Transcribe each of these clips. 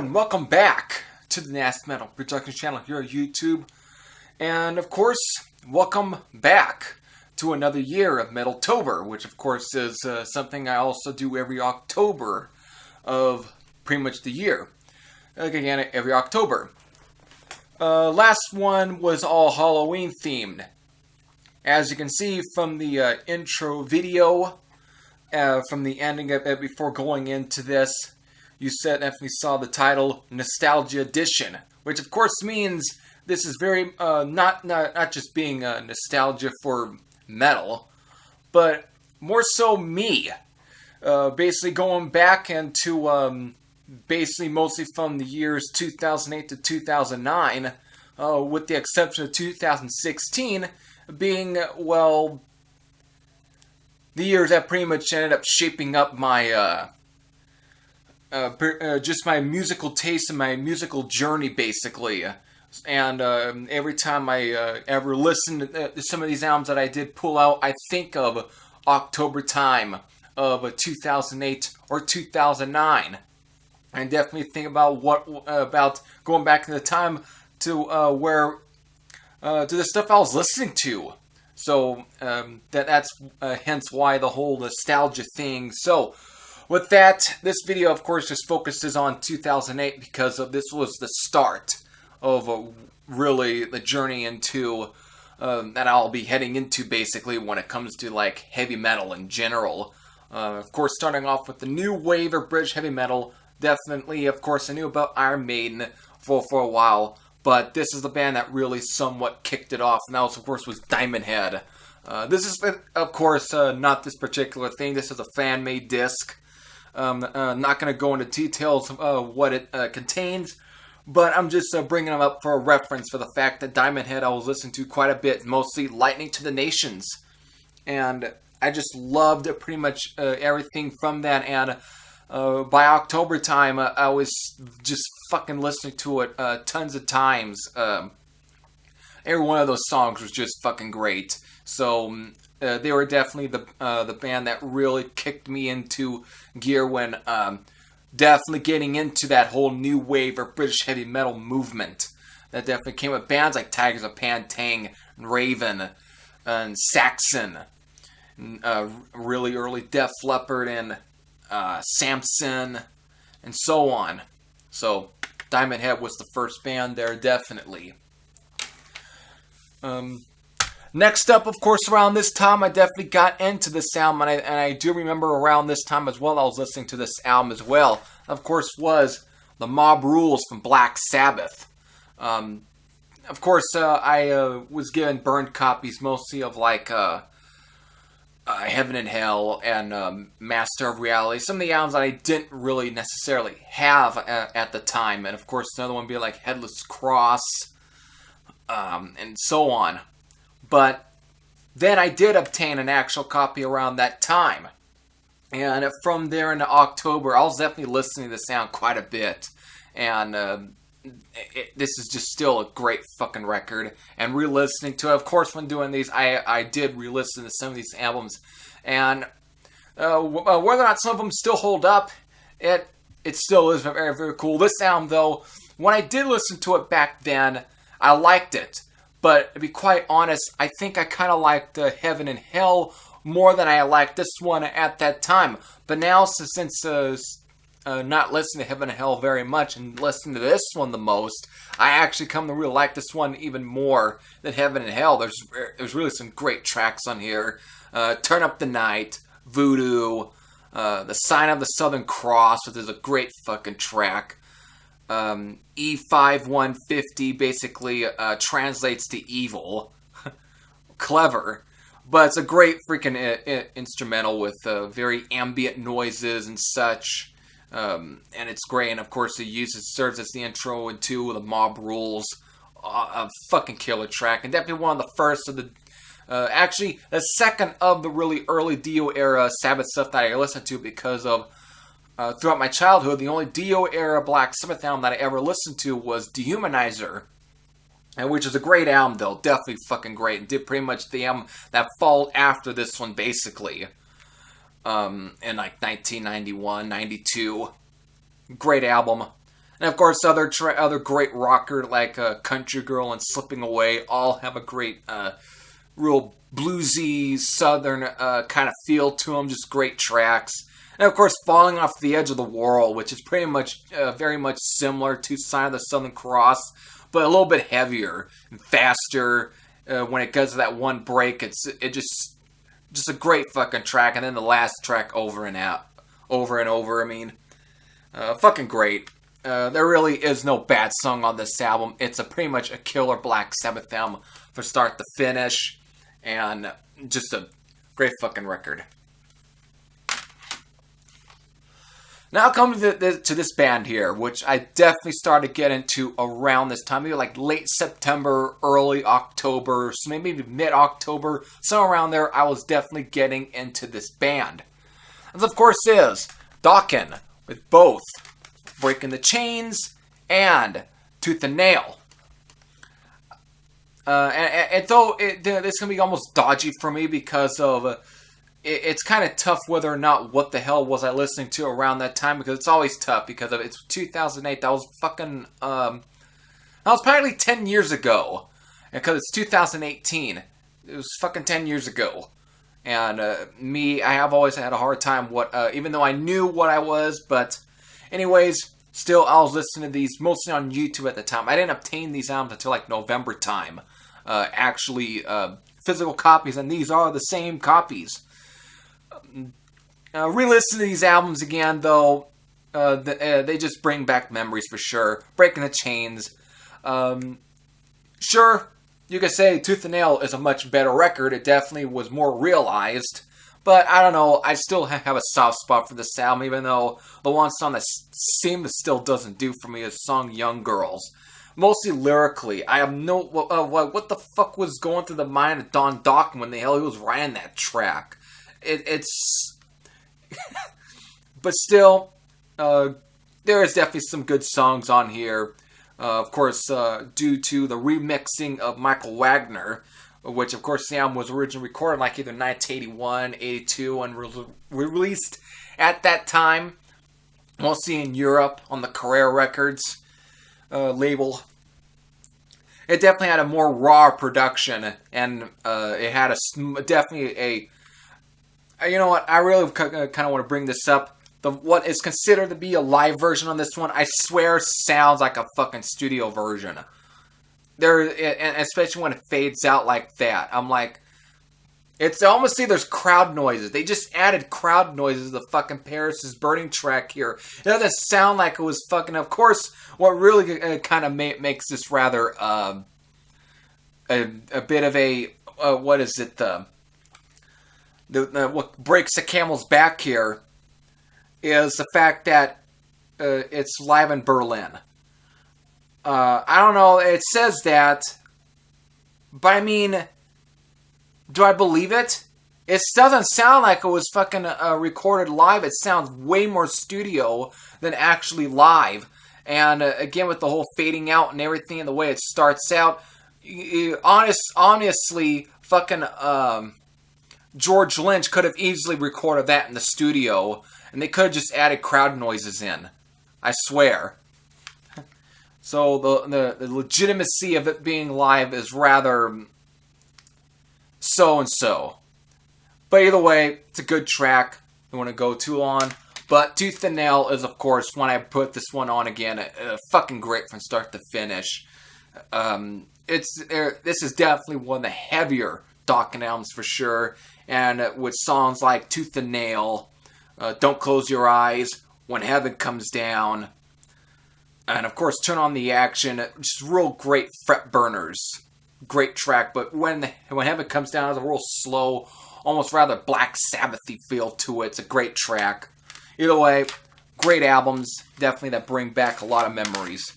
and welcome back to the Nasty Metal Production channel here on YouTube. And of course, welcome back to another year of Metaltober, which of course is something I also do every October of pretty much the year. Again, every October. Last one was all Halloween themed. As you can see from the intro video, from the ending of it before going into this, you definitely saw the title Nostalgia Edition, which of course means this is very not just being nostalgia for metal, but more so me. Basically going back into basically mostly from the years 2008 to 2009, with the exception of 2016 being, well, the years that pretty much ended up shaping up my just my musical taste and my musical journey, basically. And every time I ever listen to some of these albums that I did pull out, I think of October time of 2008 or 2009. And definitely think about about going back in the time to where to the stuff I was listening to. So that's hence why the whole nostalgia thing. So with that, this video, of course, just focuses on 2008 because this was the start of really the journey into that I'll be heading into, basically, when it comes to like heavy metal in general. Of course, starting off with the new wave of British heavy metal. Definitely, of course, I knew about Iron Maiden for a while, but this is the band that really somewhat kicked it off, and that was, of course, was Diamond Head. This is, of course, not this particular thing. This is a fan-made disc. Not going to go into details of what it contains, but I'm just bringing them up for a reference for the fact that Diamond Head I was listening to quite a bit, mostly Lightning to the Nations. And I just loved pretty much everything from that, and by October time, I was just fucking listening to it tons of times. Every one of those songs was just fucking great. So they were definitely the band that really kicked me into gear when definitely getting into that whole new wave of British heavy metal movement. That definitely came with bands like Tigers of Pantang, and Raven, and Saxon, and, really early Def Leppard, and Samson, and so on. So Diamond Head was the first band there, definitely. Next up, of course, around this time, I definitely got into this album, and I do remember around this time as well, I was listening to this album as well. Of course, was The Mob Rules from Black Sabbath. Of course, I was given burned copies mostly of like Heaven and Hell and Master of Reality. Some of the albums that I didn't really necessarily have at the time, and of course, another one being like Headless Cross, and so on. But then I did obtain an actual copy around that time. And from there into October, I was definitely listening to the sound quite a bit. And this is just still a great fucking record. And re-listening to it, of course, when doing these, I did re-listen to some of these albums. And whether or not some of them still hold up, it still is very, very cool. This album, though, when I did listen to it back then, I liked it. But to be quite honest, I think I kind of liked Heaven and Hell more than I liked this one at that time. But now, since not listening to Heaven and Hell very much and listening to this one the most, I actually come to really like this one even more than Heaven and Hell. There's really some great tracks on here. Turn Up the Night, Voodoo, The Sign of the Southern Cross, which is a great fucking track. E5150 basically translates to evil. Clever. But it's a great freaking instrumental with very ambient noises and such. And it's great. And of course, it serves as the intro into The Mob Rules. A fucking killer track. And definitely one of the first of the... actually, the second of the really early Dio era Sabbath stuff that I listened to because of throughout my childhood, the only Dio era Black Sabbath album that I ever listened to was Dehumanizer, which is a great album, though. Definitely fucking great. It did pretty much the album that followed after this one, basically. In like 1991, 92. Great album. And of course, other great rocker like Country Girl and Slipping Away all have a great, real bluesy southern kind of feel to them. Just great tracks. And of course, Falling Off the Edge of the World, which is pretty much, very much similar to Sign of the Southern Cross, but a little bit heavier and faster. When it gets to that one break, it just a great fucking track. And then the last track, Over and Over. I mean, fucking great. There really is no bad song on this album. It's pretty much a killer Black Sabbath album from start to finish, and just a great fucking record. Now comes to this band here, which I definitely started getting into around this time, maybe like late September, early October, so maybe mid-October, somewhere around there. I was definitely getting into this band. And of course is Dokken, with both Breaking the Chains and Tooth and Nail. And though this is going to be almost dodgy for me because of it's kind of tough whether or not what the hell was I listening to around that time, because it's always tough because of it's 2008. That was fucking that was probably 10 years ago, and because it's 2018, it was fucking 10 years ago. And I have always had a hard time even though I knew what I was, but anyways, still I was listening to these mostly on YouTube at the time. I didn't obtain these albums until like November time, actually physical copies, and these are the same copies. Re-listen to these albums again, though, they just bring back memories for sure. Breaking the Chains. Sure, you could say Tooth and Nail is a much better record. It definitely was more realized. But I don't know, I still have a soft spot for this album, even though the one song that still doesn't do for me is the song Young Girls. Mostly lyrically. I have no... what the fuck was going through the mind of Don Dokken when the hell he was writing that track? It's... but still, there is definitely some good songs on here. Of course, due to the remixing of Michael Wagner, which, of course, the album was originally recorded like either 1981, 82, and was released at that time, mostly in Europe, on the Carrera Records label. It definitely had a more raw production, and it had definitely a... You know what, I really kind of want to bring this up. What is considered to be a live version on this one, I swear sounds like a fucking studio version. And especially when it fades out like that. I'm like, it's almost see there's crowd noises. They just added crowd noises to the fucking Paris is Burning track here. It doesn't sound like it was fucking... Of course, what really kind of makes this rather a bit of a... what is it? What breaks the camel's back here is the fact that it's live in Berlin. I don't know, it says that, but I mean, do I believe it? It doesn't sound like it was fucking recorded live. It sounds way more studio than actually live. And again, with the whole fading out and everything and the way it starts out, honestly, fucking George Lynch could have easily recorded that in the studio, and they could have just added crowd noises in. I swear. So the legitimacy of it being live is rather so-and-so. But either way, it's a good track. I don't want to go too long. But Tooth and Nail is, of course, when I put this one on again, fucking great from start to finish. This is definitely one of the heavier Dokken albums for sure. And with songs like Tooth and Nail, Don't Close Your Eyes, When Heaven Comes Down, and of course Turn on the Action, just real great fret burners. Great track, but when Heaven Comes Down has a real slow, almost rather Black Sabbath-y feel to it. It's a great track. Either way, great albums, definitely that bring back a lot of memories.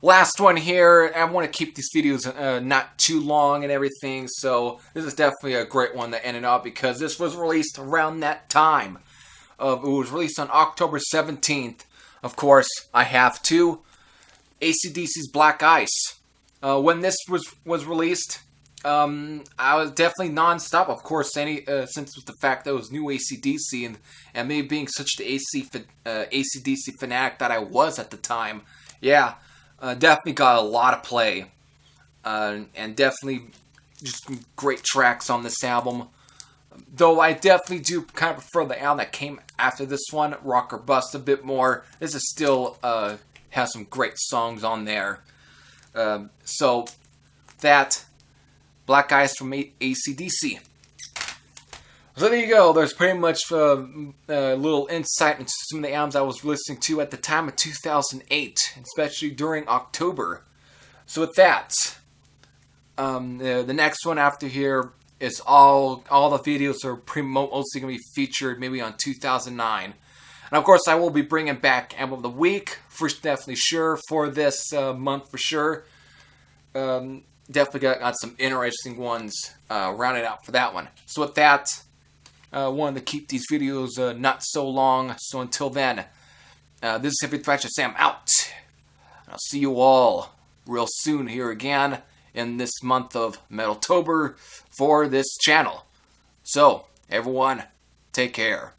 Last one here, I want to keep these videos not too long and everything, so this is definitely a great one that ended up because this was released around that time. It was released on October 17th. Of course, I have to. AC/DC's Black Ice. When this was released, I was definitely non-stop. Of course, since with the fact that it was new AC/DC and me being such the AC/DC fanatic that I was at the time, yeah, definitely got a lot of play, and definitely just great tracks on this album. Though I definitely do kind of prefer the album that came after this one, Rock or Bust, a bit more. This is still has some great songs on there. So that. Black Eyes from AC/DC. So there you go. There's pretty much a little insight into some of the albums I was listening to at the time of 2008, especially during October. So with that, the next one after here is all the videos are mostly going to be featured maybe on 2009. And of course, I will be bringing back Album of the Week, for definitely sure, for this month for sure. Definitely got some interesting ones rounded out for that one. So with that, wanted to keep these videos not so long. So until then, this is Heavy Thrasher Sam out. I'll see you all real soon here again in this month of Metaltober for this channel. So, everyone, take care.